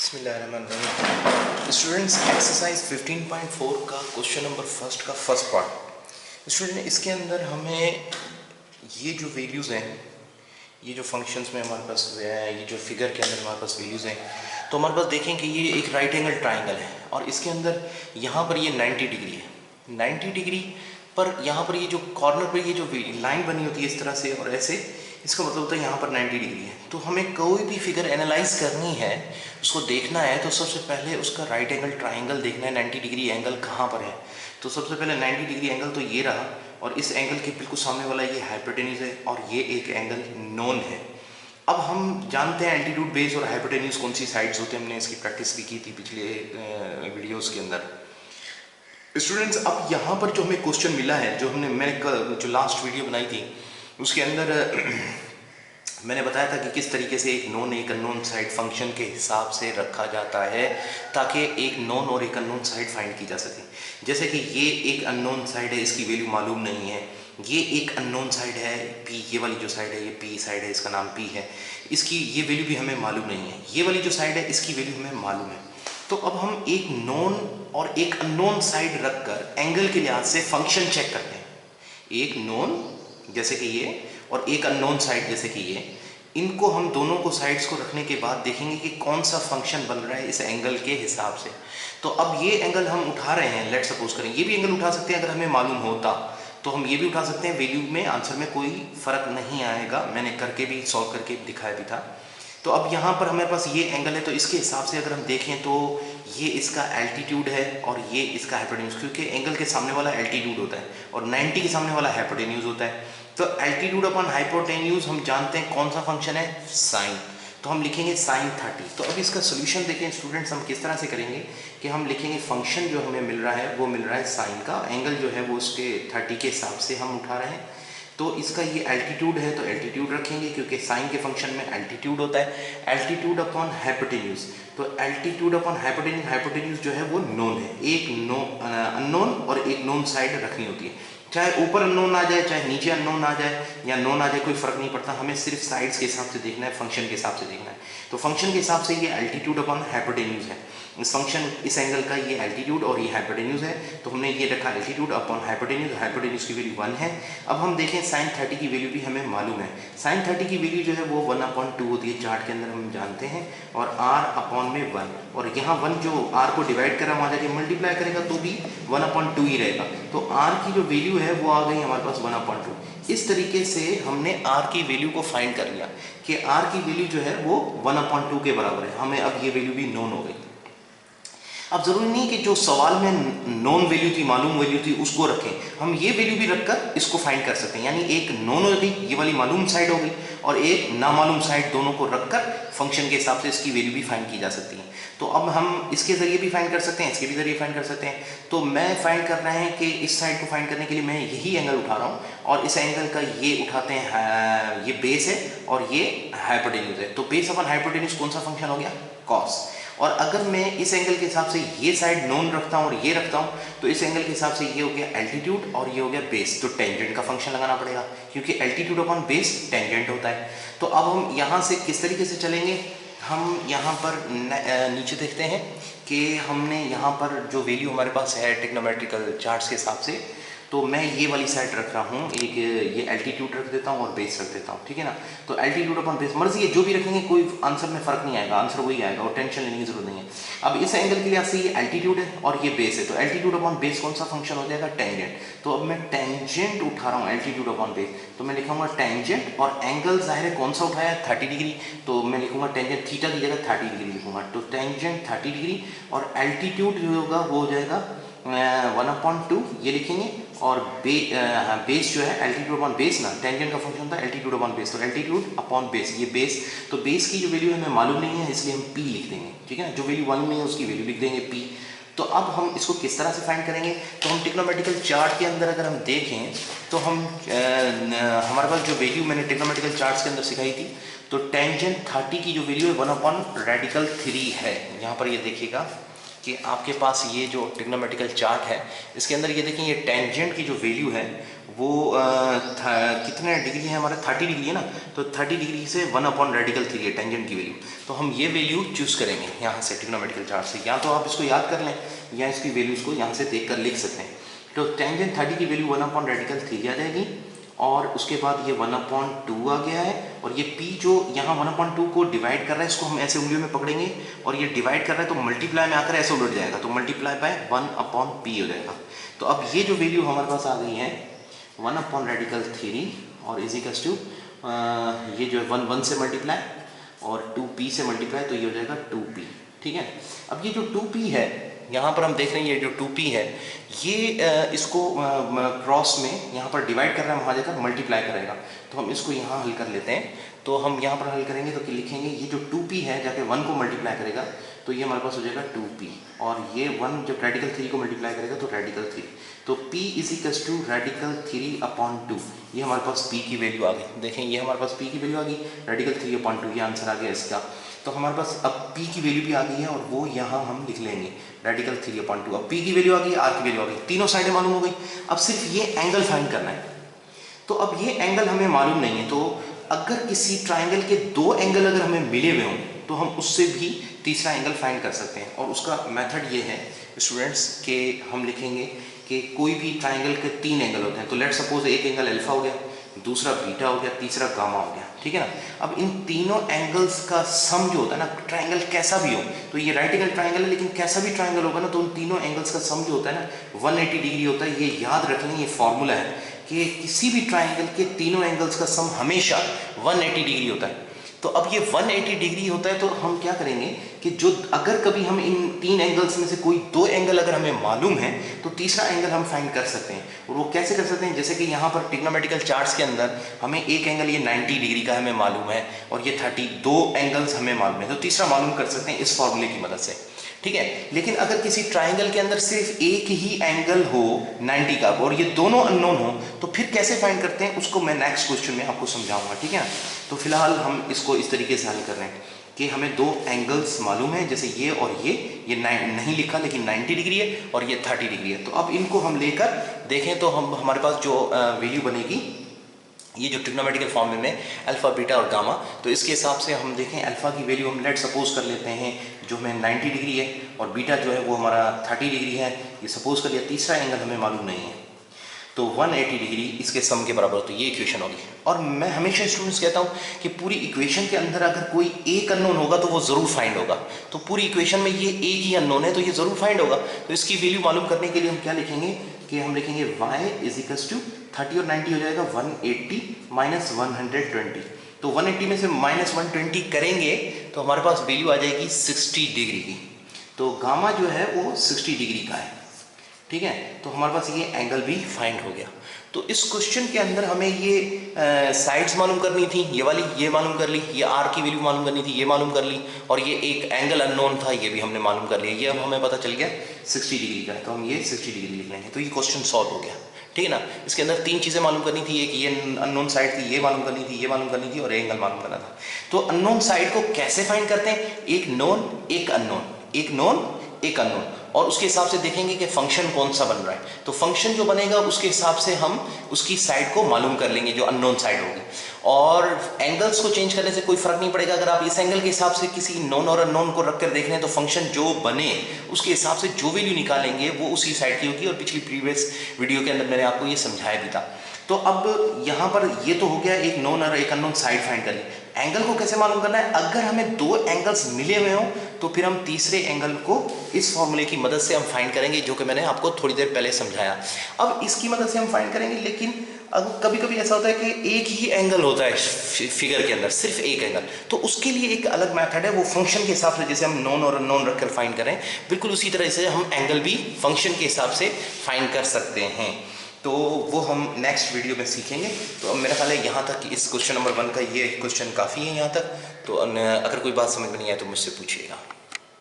बिस्मिल्लाहिर्रहमानिर्रहीम। Students, exercise 15.4 का question number first का फर्स्ट पार्ट। स्टूडेंट, इसके अंदर हमें ये जो वैल्यूज़ हैं, ये जो फंक्शंस में हमारे पास है, ये जो फिगर के अंदर हमारे पास वैल्यूज़ हैं, तो हमारे पास देखें कि ये एक राइट एंगल ट्राइंगल है और इसके अंदर यहाँ पर ये 90 डिग्री है। 90 डिग्री पर यहाँ पर ये जो कॉर्नर पर ये जो लाइन बनी होती है इस तरह से और ऐसे, इसका मतलब होता है यहाँ पर 90 डिग्री है। तो हमें कोई भी फिगर एनालाइज करनी है, उसको देखना है, तो सबसे पहले उसका राइट एंगल ट्राइंगल देखना है 90 डिग्री एंगल कहाँ पर है। तो सबसे पहले 90 डिग्री एंगल तो ये रहा और इस एंगल के बिल्कुल सामने वाला ये हाइपोटेन्यूज है और ये एक एंगल नोन है। अब हम जानते हैं एल्टीट्यूड बेस और हाइपोटेन्यूज कौन सी साइड्स होते हैं, हमने इसकी प्रैक्टिस भी की थी पिछले वीडियोज़ के अंदर। स्टूडेंट्स, अब यहाँ पर जो हमें क्वेश्चन मिला है, जो मैंने जो लास्ट वीडियो बनाई थी उसके अंदर मैंने बताया था कि किस तरीके से एक नोन एक अननोन साइड फंक्शन के हिसाब से रखा जाता है ताकि एक नोन और एक अननोन साइड फाइंड की जा सके। जैसे कि ये एक अननोन साइड है, इसकी वैल्यू मालूम नहीं है। ये एक अननोन साइड है P, ये वाली जो साइड है ये P साइड है, इसका नाम P है, इसकी ये वैल्यू भी हमें मालूम नहीं है। ये वाली जो साइड है इसकी वैल्यू हमें मालूम है। तो अब हम एक नोन और एक अननोन साइड रखकर एंगल के लिहाज से फंक्शन चेक करते हैं। एक नोन जैसे कि ये और एक अननोन साइड जैसे कि ये, इनको हम दोनों को साइड्स को रखने के बाद देखेंगे कि कौन सा फंक्शन बन रहा है इस एंगल के हिसाब से। तो अब ये एंगल हम उठा रहे हैं, लेट सपोज करें ये भी एंगल उठा सकते हैं, अगर हमें मालूम होता तो हम ये भी उठा सकते हैं। वैल्यू में आंसर में कोई फर्क नहीं आएगा, मैंने करके भी सॉल्व करके दिखाया भी था। तो अब यहाँ पर हमारे पास ये एंगल है, तो इसके हिसाब से अगर हम देखें तो ये इसका एल्टीट्यूड है और ये इसका हाइपोटेन्यूज, क्योंकि एंगल के सामने वाला एल्टीट्यूड होता है और 90 के सामने वाला हाइपोटेन्यूज होता है। तो एल्टीट्यूड अपॉन हाइपोटेन्यूज हम जानते हैं कौन सा फंक्शन है, साइन। तो हम लिखेंगे साइन 30। तो अब इसका सोल्यूशन देखें स्टूडेंट्स, हम किस तरह से करेंगे कि हम लिखेंगे फंक्शन जो हमें मिल रहा है वो मिल रहा है साइन का, एंगल जो है वो उसके 30 के हिसाब से हम उठा रहे हैं। तो इसका ये एल्टीट्यूड है तो एल्टीट्यूड रखेंगे क्योंकि साइन के फंक्शन में एल्टीट्यूड होता है। एल्टीट्यूड अपॉन हाइपोटेन्यूज, तो एल्टीट्यूड अपॉन हाइपोटेन्यूज, हाइपोटेन्यूज जो है वो नोन है। एक अननोन और एक नोन साइड रखनी होती है, चाहे ऊपर अननोन आ जाए चाहे नीचे अननोन आ जाए या नोन आ जाए, कोई फर्क नहीं पड़ता, हमें सिर्फ साइड्स के हिसाब से देखना है, फंक्शन के हिसाब से देखना है। तो फंक्शन के हिसाब से ये एल्टीट्यूड अपॉन हाइपोटेन्यूज है। इस फंक्शन इस एंगल का ये एल्टीट्यूड और ये हाइपोटेन्यूज है, तो हमने ये रखा एल्टीट्यूड अपॉन हाइपोटेन्यूज, हाइपोटेन्यूज की वैल्यू 1 है। अब हम देखें साइन 30 की वैल्यू भी हमें मालूम है। साइन 30 की वैल्यू जो है वो 1/2 होती है, चार्ट के अंदर हम जानते हैं, और r अपॉन में 1, और यहाँ 1 जो r को डिवाइड कर रहा है वहाँ जाके मल्टीप्लाई करेगा तो भी 1/2 ही रहेगा। तो r की जो वैल्यू है वो आ गई हमारे पास 1/2। इस तरीके से हमने r की वैल्यू को फाइंड कर लिया कि r की वैल्यू जो है वो 1/2 के बराबर है। हमें अब ये वैल्यू भी नोन हो गई। अब जरूरी नहीं कि जो सवाल में नोन वैल्यू थी, मालूम वैल्यू थी, उसको रखें, हम ये वैल्यू भी रखकर इसको फाइंड कर सकते हैं। यानी एक नोन हो गई, ये वाली मालूम साइड हो गई, और एक नामालूम साइड, दोनों को रखकर फंक्शन के हिसाब से इसकी वैल्यू भी फाइंड की जा सकती है। तो अब हम इसके जरिए भी फाइंड कर सकते हैं, इसके भी जरिए फाइंड कर सकते हैं। तो मैं फाइंड कर रहे हैं कि इस साइड को फाइंड करने के लिए मैं यही एंगल उठा रहा हूँ, और इस एंगल का ये उठाते हैं, ये बेस है और ये हाइपोटेन्यूज है। तो बेस अपॉन हाइपोटेन्यूज कौन सा फंक्शन हो गया, कॉस। और अगर मैं इस एंगल के हिसाब से ये साइड नोन रखता हूँ और ये रखता हूँ, तो इस एंगल के हिसाब से ये हो गया एल्टीट्यूड और ये हो गया बेस। तो टेंजेंट का फंक्शन लगाना पड़ेगा क्योंकि एल्टीट्यूड अपॉन बेस टेंजेंट होता है। तो अब हम यहाँ से किस तरीके से चलेंगे, हम यहाँ पर नीचे देखते हैं कि हमने यहाँ पर जो वैल्यू हमारे पास है ट्रिग्नोमेट्रिकल चार्ट्स के हिसाब से, तो मैं ये वाली साइड रख रहा हूँ, एक ये एल्टीट्यूड रख देता हूँ और बेस रख देता हूँ, ठीक है ना। तो एल्टीट्यूड अपॉन बेस, मर्जी है जो भी रखेंगे, कोई आंसर में फर्क नहीं आएगा, आंसर वही आएगा और टेंशन लेने की जरूरत नहीं है। अब इस एंगल के लिए से ये एल्टीट्यूड है और ये बेस है, तो एल्टीट्यूड अपॉन बेस कौन सा फंक्शन हो जाएगा, टेंजेंट। तो अब मैं टेंजेंट उठा रहा हूँ एल्टीट्यूड अपॉन बेस, तो मैं लिखूंगा टेंजेंट, और एंगल जाहिर है कौन सा उठाया है, 30 डिग्री, तो मैं लिखूंगा टेंजेंट थीटा की जगह 30 डिग्री लिखूंगा। तो टेंजेंट 30 डिग्री और एल्टीट्यूड जो होगा वो हो जाएगा 1/2 ये लिखेंगे, और बेस जो है एल्टीट्यूड अपॉन बेस ना, टेंजेंट का फंक्शन होता है एल्टीट्यूड अपॉन बेस, तो एल्टीट्यूड अपॉन बेस, ये बेस। तो बेस की जो वैल्यू हमें मालूम नहीं है इसलिए हम p लिख देंगे, ठीक है ना, जो वैल्यू मालूम नहीं है उसकी वैल्यू लिख देंगे p। तो अब हम इसको किस तरह से फाइंड करेंगे, तो हम ट्रिग्नोमेट्रिकल चार्ट के अंदर अगर हम देखें तो हम हमारे पास जो वैल्यू मैंने ट्रिग्नोमेट्रिकल चार्ट्स के अंदर सिखाई थी, तो टेंजेंट 30 की जो वैल्यू है 1/3 है। यहाँ पर ये देखिएगा कि आपके पास ये जो ट्रिग्नोमेट्रिकल चार्ट है इसके अंदर ये देखें, ये टेंजेंट की जो वैल्यू है वो कितने डिग्री है हमारा, 30 डिग्री है ना, तो 30 डिग्री से 1/रेडिकल 3 है टेंजेंट की वैल्यू। तो हम ये वैल्यू चूज़ करेंगे यहाँ से ट्रिग्नोमेट्रिकल चार्ट से, या तो आप इसको याद कर लें या इसकी वैल्यूज़ को यहाँ से देख कर लिख सकते हैं। तो टेंजेंट 30 की वैल्यू 1/रेडिकल 3 आ जाएगी, और उसके बाद ये 1/2 आ गया है, और ये p जो यहाँ 1/2 को डिवाइड कर रहा है, इसको हम ऐसे उंगलियों में पकड़ेंगे और ये डिवाइड कर रहा है तो मल्टीप्लाई में आकर ऐसे उलट जाएगा, तो मल्टीप्लाई बाय 1/p हो जाएगा। तो अब ये जो वैल्यू हमारे पास आ गई है 1/रेडिकल 3 और इजिकल्स टू ये जो है 1 से मल्टीप्लाई और 2p से मल्टीप्लाई, तो ये हो जाएगा 2p। ठीक है, अब ये जो 2p है यहाँ पर हम देख रहे हैं, ये जो 2p है ये इसको क्रॉस में यहाँ पर डिवाइड कर रहा है, वहाँ जाकर मल्टीप्लाई करेगा। तो हम इसको यहाँ हल कर लेते हैं। तो हम यहाँ पर हल करेंगे तो लिखेंगे ये जो 2p है जाके 1 को मल्टीप्लाई करेगा, तो ये हमारे पास हो जाएगा 2p, और ये 1 जब रेडिकल 3 को मल्टीप्लाई करेगा तो रेडिकल 3, तो p इजिकल्स टू रेडिकल 3/2। ये हमारे पास p की वैल्यू आ गई। देखें ये हमारे पास p की वैल्यू आ गई, रेडिकल 3/2 ये आंसर आ गया इसका। तो हमारे पास अब p की वैल्यू भी आ गई है और वो यहाँ हम लिख लेंगे रेडिकल 3/2। अब p की वैल्यू आ गई, r की वैल्यू आ गई, तीनों साइडें मालूम हो गई। अब सिर्फ ये एंगल फाइंड करना है। तो अब ये एंगल हमें मालूम नहीं है, तो अगर किसी ट्राइंगल के 2 एंगल अगर हमें मिले हुए हों तो हम उससे भी तीसरा एंगल फाइंड कर सकते हैं। और उसका मेथड ये है स्टूडेंट्स कि हम लिखेंगे कि कोई भी ट्राइंगल के 3 एंगल होते हैं। तो लेट सपोज एक एंगल अल्फा हो गया, दूसरा बीटा हो गया, तीसरा गामा हो गया। ठीक है ना, अब इन तीनों एंगल्स का सम जो होता है ना, ट्राइंगल कैसा भी हो, तो ये राइट एंगल ट्राइंगल है लेकिन कैसा भी ट्राइंगल होगा ना, तो उन तीनों एंगल्स का सम जो होता है ना 180 डिग्री होता है। ये याद रख लें, ये फॉर्मूला है कि किसी भी ट्राइंगल के तीनों एंगल्स का सम हमेशा 180 डिग्री होता है। तो अब ये 180 डिग्री होता है, तो हम क्या करेंगे कि जो अगर कभी हम इन 3 एंगल्स में से कोई 2 एंगल अगर हमें मालूम है तो तीसरा एंगल हम फाइंड कर सकते हैं। और वो कैसे कर सकते हैं, जैसे कि यहाँ पर ट्रिग्नोमेट्रिकल चार्ट्स के अंदर हमें एक एंगल ये 90 डिग्री का हमें मालूम है और ये 32 एंगल्स हमें मालूम है, तो तीसरा मालूम कर सकते हैं इस फॉर्मूले की मदद से। ठीक है, लेकिन अगर किसी ट्राइंगल के अंदर सिर्फ एक ही एंगल हो 90 का और ये दोनों अननोन हो, तो फिर कैसे फाइंड करते हैं उसको मैं नेक्स्ट क्वेश्चन में आपको समझाऊंगा। ठीक है, तो फिलहाल हम इसको इस तरीके से हल कर रहे हैं कि हमें 2 एंगल्स मालूम है, जैसे ये और ये नहीं लिखा लेकिन 90 डिग्री है और ये 30 डिग्री है। तो अब इनको हम लेकर देखें तो हम हमारे पास जो वैल्यू बनेगी, ये जो ट्रिग्नोमेट्रिकल फॉर्मूले में अल्फा बीटा और गामा, तो इसके हिसाब से हम देखें अल्फा की वैल्यू हम लेट सपोज कर लेते हैं जो हमें 90 डिग्री है और बीटा जो है वो हमारा 30 डिग्री है, ये सपोज कर लिया। तीसरा एंगल हमें मालूम नहीं है, तो 180 डिग्री इसके सम के बराबर, तो ये इक्वेशन होगी। और मैं हमेशा स्टूडेंट्स कहता हूँ कि पूरी इक्वेशन के अंदर अगर कोई एक अननोन होगा तो वो ज़रूर फाइंड होगा। तो पूरी इक्वेशन में ये एक ही अननोन है तो ये ज़रूर फाइंड होगा। तो इसकी वैल्यू मालूम करने के लिए हम क्या लिखेंगे कि हम लिखेंगे y इजिकल्स टू 30 और 90 हो जाएगा 180 माइनस 120। तो 180 में से माइनस 120 करेंगे तो हमारे पास वैल्यू आ जाएगी 60 डिग्री की। तो गामा जो है वो 60 डिग्री का है। ठीक है, तो हमारे पास ये एंगल भी फाइंड हो गया। तो इस क्वेश्चन के अंदर हमें ये साइड्स मालूम करनी थी, ये वाली ये मालूम कर ली, ये आर की वैल्यू मालूम करनी थी, ये मालूम कर ली, और ये एक एंगल अननोन था ये भी हमने मालूम कर लिया। ये अब हमें पता चल गया 60 डिग्री का है, तो हम ये 60 डिग्री लिख लेंगे। तो ये क्वेश्चन सॉल्व हो गया। ठीक है ना, इसके अंदर 3 चीज़ें मालूम करनी थी, एक ये अननोन साइड थी, ये मालूम करनी थी, ये मालूम करनी थी, और एंगल मालूम करना था। तो अननोन साइड को कैसे फाइंड करते हैं, एक नोन एक अननोन, एक नोन एक अननोन, और उसके हिसाब से देखेंगे कि फंक्शन कौन सा बन रहा है। तो फंक्शन जो बनेगा उसके हिसाब से हम उसकी साइड को मालूम कर लेंगे जो अननोन साइड होगी। और एंगल्स को चेंज करने से कोई फर्क नहीं पड़ेगा। अगर आप इस एंगल के हिसाब से किसी नोन और अननोन को रख कर देख रहे हैं तो फंक्शन जो बने उसके हिसाब से जो वैल्यू निकालेंगे वो उसी साइड की होगी। और पिछली प्रीवियस वीडियो के अंदर मैंने आपको ये समझाया भी था। तो अब यहाँ पर ये तो हो गया एक नोन और एक अननोन साइड फाइंड करिए। एंगल को कैसे मालूम करना है, अगर हमें 2 एंगल्स मिले हुए हों तो फिर हम तीसरे एंगल को इस फॉर्मूले की मदद से हम फाइंड करेंगे, जो कि मैंने आपको थोड़ी देर पहले समझाया। अब इसकी मदद से हम फाइंड करेंगे, लेकिन अब कभी कभी ऐसा होता है कि एक ही एंगल होता है फिगर के अंदर, सिर्फ एक एंगल, तो उसके लिए एक अलग मेथड है। वो फंक्शन के हिसाब से जैसे हम नोन और अननोन रखकर फाइंड करें, बिल्कुल उसी तरह से हम एंगल भी फंक्शन के हिसाब से फाइंड कर सकते हैं। तो वो हम नेक्स्ट वीडियो में सीखेंगे। तो अब मेरा ख्याल है यहाँ तक इस क्वेश्चन नंबर 1 का ये क्वेश्चन काफ़ी है यहाँ तक। तो अगर कोई बात समझ में नहीं आए तो मुझसे पूछिएगा।